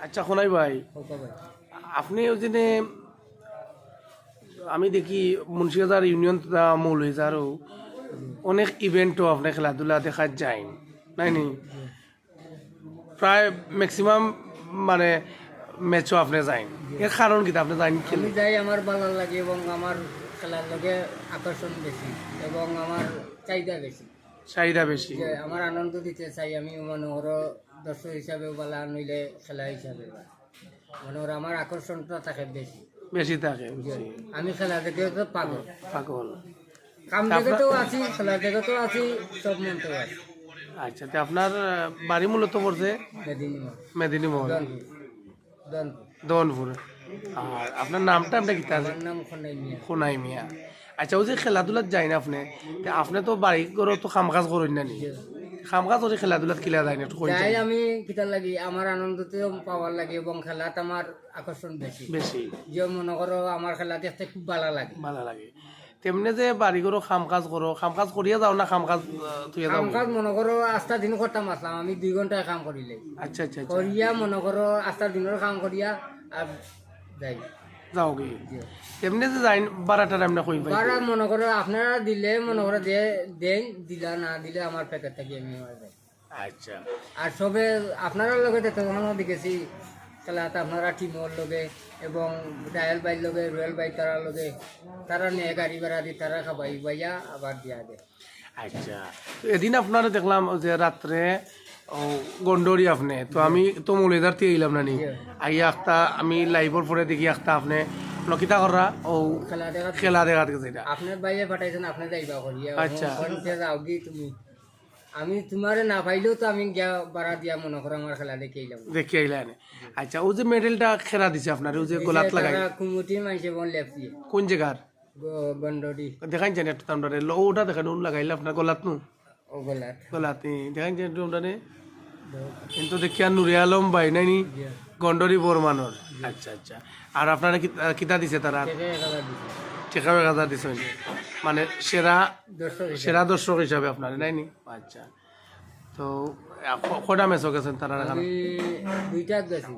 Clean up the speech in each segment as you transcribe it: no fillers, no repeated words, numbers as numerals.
আচ্ছা খোনাই ভাই, আপনি ওই দিনে আমি দেখি মুন্সিবাজার ইউনিয়ন মৌলভীবাজারও অনেক ইভেন্টও আপনি খেলাধুলা দেখা যায় নাই নি? প্রায় ম্যাক্সিমাম মানে ম্যাচও আপনি যাই, এর কারণ কি আপনি যাই? আমি যাই, আমার ভালো লাগে এবং আমার খেলার লগে আকর্ষণ বেশি এবং আমার চাহিদা বেশি। চাহিদা বেশি, যে আমার আনন্দ দিতে চাই আমি, মনে করো দর্শক হিসাবে বলা নইলে খেলা হিসাবে মনে করো আমার আকর্ষণটা থাকে বেশি বেশি থাকে। আমি খেলা দেখে তো পাগল পাগল, কাম দেখেতেও আছি, খেলা দেখেতেও আছি, সব মনতেও আছি। আচ্ছা, তো আপনার বাড়ি মূলত পড়ছে মেদিনীমোহন, দনপুর। আর আপনার নামটা আপনার কি? আমার নাম খনাই মিয়া। খোনাই মিয়া। আচ্ছা, ওই যে খেলাধুলাত যায় না আপনি, আপনি তো বাড়ি করে তো কাম কাজ করেন না নি? কাম কাজ করে খেলাধুলাত কিলা যায় না? যাই আমি কিতার লাগি আমার আনন্দতেও পাওয়ার লাগে এবং খেলাত আমার আকর্ষণ বেশি বেশি। যে মনে করো আমার খেলা দেখতে খুব ভালো লাগে। ভালো লাগে। তেমনি যে বাড়ি করো কাম কাজ করো, কাম কাজ করিয়া যাও না কাম কাজ তুই যাও? কাম কাজ মনে করো আস্তা দিন করতাম আসলাম আমি 2 ঘন্টায় কাম করিলে। আচ্ছা আচ্ছা আচ্ছা, করিয়া মনে করো আস্তা দিনের কাম করিয়া আর যাই যাও কি? তেমনি যে যাই বারাটার আমরা কই পাই বারা মনে করো আপনারা দিলে মনে করো দেন, দিলা না দিলে আমার প্যাকেট থাকি আমি যাই। আচ্ছা, আর সবে আপনারা লগে তখন দেখেছি খেলাতে আপনারা টিমর লগে এবং ডায়াল বাইর লগে রয়্যাল বাইক তারা লগে তারা নিয়ে গাড়ি ভাড়া দিয়ে তারা খাবাই বাইয়া আবার দিয়া দেয়। আচ্ছা। তো এদিন আপনারা দেখলাম যে রাত্রে গন্ডরি আপনি তো, আমি তো মৌলিদার থেকে এলাম না নি, আইয়া একটা আমি লাইভর পরে দেখি একটা আপনি লকিতা করা ও খেলা দেখা গেছে। এটা আপনার বাইরে পাঠাইছেন, আপনি যাইবা করিয়া। আচ্ছা, যাও কি তুমি, আমি তোমারে না পাইলেও তো আমি গিয়া বাড়া দিয়া মনে করো আমার খেলা দেখে এলাম, দেখে আইলেন। আচ্ছা, ও যে মেডেলটা খেলা দিছে আপনার, ও যে গোলাত লাগাই কুমুটি মাইছে বোন লেপছি কোন জায়গার গন্ডরি দেখাই জানি একটু তামডারে ওটা দেখানো লাগাইলে আপনার গোলাত নু ও গোলাত গোলাত দেখাই জানি একটু তামডারে কিন্তু দেখি আর নুরে আলম ভাই নাই নি গন্ডরি বরমানর। আচ্ছা আচ্ছা। আর আপনারা কিতা দিছে তারা? টেকা 1000 দিছে, মানে সেরা দর্শক হিসাবে আপনার নাই নি? আচ্ছা। তো কটা ম্যাচও গেছেন তারা? আমি 2টা গেছি,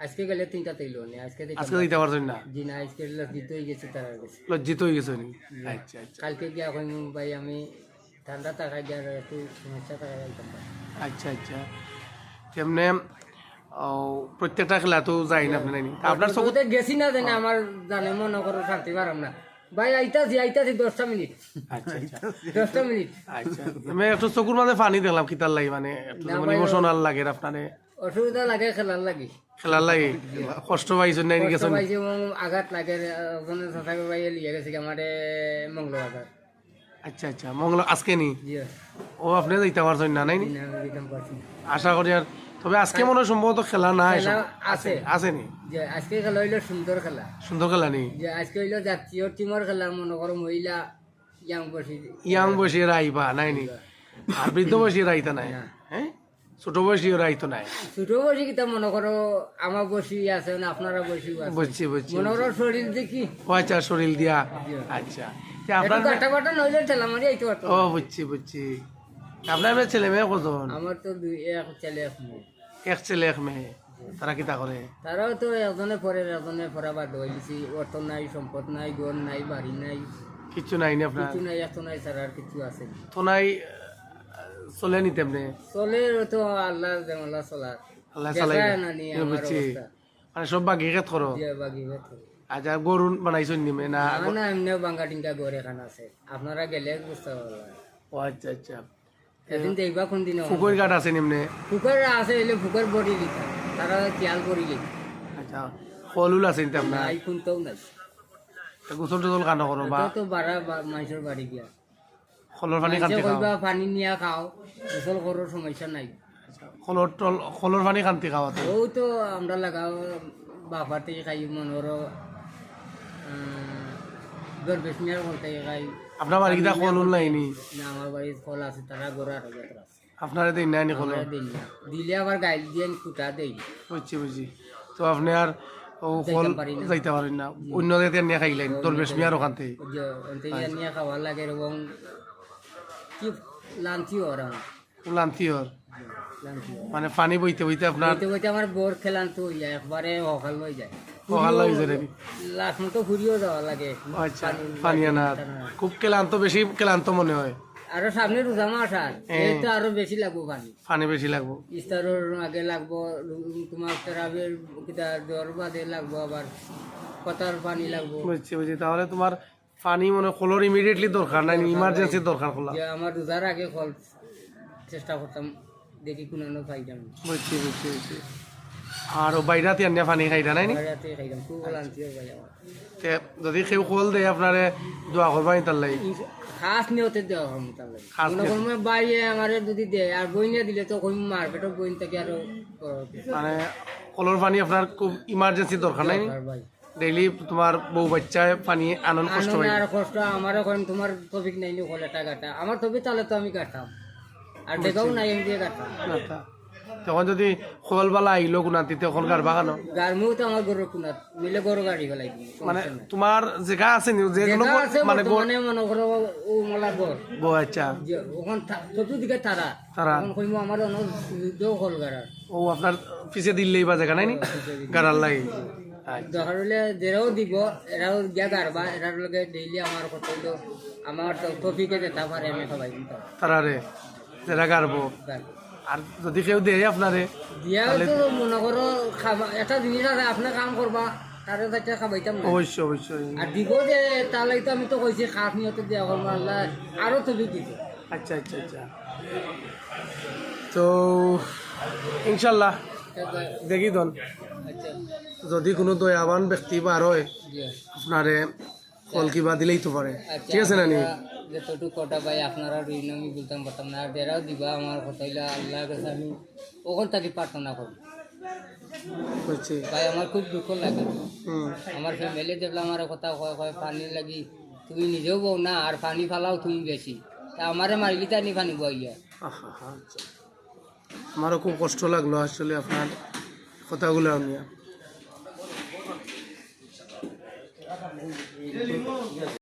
আজকে গেলে 3টা তৈলো নি। আজকে দিতে পারছেন না? জি না, আজকে লজ্জিত হয়ে গেছে, তারা গেছে লজ্জিত হয়ে গেছে নি? আচ্ছা আচ্ছা। কালকে গিয়া এখন ভাই আমি ঠান্ডা টাকা গিয়া একটু সমস্যা টাকা যাইতাম। আচ্ছা আচ্ছা। তেমনি প্রত্যেকটা খেলা তো যাই না আপনি? নাইনি আপনার সবতে গেছি না জানি আমার জানে মনে করো শান্তি পারাম না ভাই। আইতাছি 10টা মিনিট। আচ্ছা আচ্ছা 10টা মিনিট। আচ্ছা, আমি একটু চকুর মাঝে পানি দেখলাম, কিতার লাগে মানে একটু ইমোশনাল লাগে আপনারে? অসুবিধা লাগে, খেলার লাগে, খেলার লাগে কষ্ট পাইছেন নাই? গেছেন পাইছি এবং আঘাত লাগে। থাকে ভাই লিয়ে গেছে আমারে মঙ্গলবার। আচ্ছা আচ্ছা, মঙ্গল আজকে নি? জি ও আপনি যাইতে পারছেন না? নাই নি? আশা করি। আর তবে আজকে মনে হয় সম্ভবত খেলা নাই, আছে আছে নি? যে আজকে খেলা হইলো সুন্দর খেলা, সুন্দর খেলা নি? যে আজকে হইলো জাতীয় টিমের খেলা, মনে করো মহিলা ইয়াং বয়সীরা আইবা নাই নি? আর বৃদ্ধ বয়সীরা আইতা নাই? হ্যাঁ, ছোট বয়সীরা আইতো নাই? ছোট বয়সী কিতা মনে করো আমার বয়সী আছে না, আপনারা বয়সী আছে। বুঝছি বুঝছি। মনে করো শরীর দেখি। ও আচ্ছা, শরীর দিয়া। আচ্ছা, আপনার কাটা বাটা নইলে ঠেলা মারি আইতে পারতো। ও বুঝছি বুঝছি। আপনার ছেলে মেয়ে কজন? আমার তো এক ছেলে এক মেয়ে। এক ছেলে এক মেয়ে। তারা কিতা করে? তারাও তো একজনে পড়া বাদ হয়েছি। অর্থ নাই, সম্পদ নাই, ঘর নাই, বাড়ি নাই, কিছু নাই নি আপনার? কিছু নাই, এত নাই ছাড়া আর কিছু আছে তো নাই? চলে নি তেমনি? চলে তো আল্লাহ জামালা চলা, আল্লাহ চালাই বুঝছি। মানে সব বাকি খেত করো? আচ্ছা, গরু বানাইছেন নিমে না? না এমনিও বাঙ্গা টিঙ্গা ঘর এখানে আছে, আপনারা গেলে বুঝতে পারবেন। ও আচ্ছা আচ্ছা। এদিন দেখবা কোন দিন পুকুর ঘাট আছে নিমনে? পুকুর আছে, এলে পুকুর বড়ি দিতা তারা খেয়াল করি গেছে। আচ্ছা, ফলুল আছে আপনার? নাই, কোনটাও নাই। গোসল টোসল কানো করো বা? তো বাড়া মানুষের বাড়ি গিয়া খলর পানি খান্তি খাও? পানি নিয়ে খাও, গোসল করার সমস্যা নাই। খলর পানি খান্তি খাওয়া? ও তো আমরা লাগাও বাপার থেকে খাই, মনে করো বেসমিয়ার ঘর থেকে খাই। আপনার বাড়ি কিনা খলুল নাইনি? না, আমার বাড়ির ফল আছে, তারা গড়া আছে। আপনারা দিন নাইনি খলর? দিলে আবার গাইল দিয়ে কুটা দেই। বুঝছি বুঝছি। তো আপনি আর ও ফল যাইতাম পারি না। যাইতে পারেন না অন্য জায়গায় নিয়ে খাইলেন দরবেশ মিয়ার ওখান থেকে যে অন্তে নিয়ে খাওয়ার লাগে এবং কি লান্তিও ওরা লান্তিওর লান্তি মানে পানি বইতে বইতে আপনার বইতে বইতে আমার বোর খেলান্ত হয়ে যায় একবারে সকাল হয়ে যায় সকাল হয়ে যায় নাকি? লাখ মতো ঘুরিয়েও যাওয়া লাগে আচ্ছা পানি আনা খুব ক্লান্ত বেশি ক্লান্ত মনে হয় আরো সামনে রোজা মাস আর এই তো আরো বেশি লাগবো পানি পানি বেশি লাগবো ইস্তারের আগে লাগবো তোমার তেরাবের কিতা জ্বর বাদে লাগবো আবার কথার পানি লাগবো বুঝছি বুঝছি তাহলে তোমার পানি মনে কলর ইমিডিয়েটলি দরকার নাই ইমার্জেন্সি দরকার খোলা যে আমার রোজার আগে ফল চেষ্টা করতাম দেখি কোনো পাইতাম বুঝছি বুঝছি বুঝছি আর বাইরাতে আনিয়া পানি খাইতা নাই নি রাতে খাইতাম খুব লান্তিও ভাই আমার তে যদি কেউ কল দেয় আপনারে দোয়া করবাই তার লাগে খাস নিয়তে দেওয়া হয় মোটার লাগে খাস কোনো কোনো বাইরে আমার যদি দেয় আর বইনে দিলে তো ওই মার্কেটও বইন থেকে আরো মানে কলর পানি আপনার খুব ইমার্জেন্সি দরকার নাই দরকার ভাই ডেইলি তোমার বউ বাচ্চায় পানি আনন্দ কষ্ট আনন্দ হয় আর কষ্ট আমার এখন তোমার টপিক নাই নি কলেটা কাটা আমার টপিক তাহলে তো আমি কাটতাম আর দেখাও নাই আমি দিয়ে কাটতাম আচ্ছা। তখন যদি খোলবালা আইলো গুণাতি তখন গার বাগানো গার্মেও তো আমার গরুর কুনাত মিলে গরু গাড়ি ফেলাই দিই মানে তোমার জায়গা আছে নি যেগুলো মানে মানে মনে করো ও মলা গর গো আচ্ছা যে ওখান চতুর্দিকে তারা তারা। তখন কইমু আমার অনেক যুদ্ধও হল গাড়ার ও আপনার পিছে দিল্লেই বা জায়গা নাই নি গাড়ার লাগে আচ্ছা। দরকার হলে যেরাও দিব এরাও গিয়া গারবা এরার লগে ডেইলি আমার কথা হইলো আমার তো টপিকে যেতে পারে আমি সবাই দিতাম তারারে যারা গারবো আর যদি কেউ দেয় আপনারে দিয়া তো মনে করো খাবা একটা জিনিস আছে আপনি কাম করবা তারে তাকে খাবাইতাম না অবশ্যই অবশ্যই আর দিব যে তাহলে তো আমি তো কইছি খাস নিয়তে দেওয়া করবো আল্লাহ আরো টপিক দিব আচ্ছা আচ্ছা আচ্ছা তো ইনশাল্লাহ দেখি দন আচ্ছা যদি কোনো দয়াবান ব্যক্তি বার হয় জি আপনারে কল কিবা দিলেই তো পারে ঠিক আছে না নি যতটুকু কটা ভাই আপনারা ঋণ আমি বলতাম পারতাম না আর যারাও দিবা আমার কথা হইলে আল্লাহর কাছে আমি ওখান থেকে প্রার্থনা করি বুঝছি ভাই আমার খুব দুঃখ লাগে হুম আমার ফ্যামিলি দেখলে আমার কথা কয় কয় পানি লাগি তুমি নিজেও বউ না আর পানি ফালাও তুমি বেশি তা আমারে মারিলি তানি পানি বইয়া আহা, আচ্ছা। আমারও খুব কষ্ট লাগলো আসলে আপনার কথাগুলো নিয়ে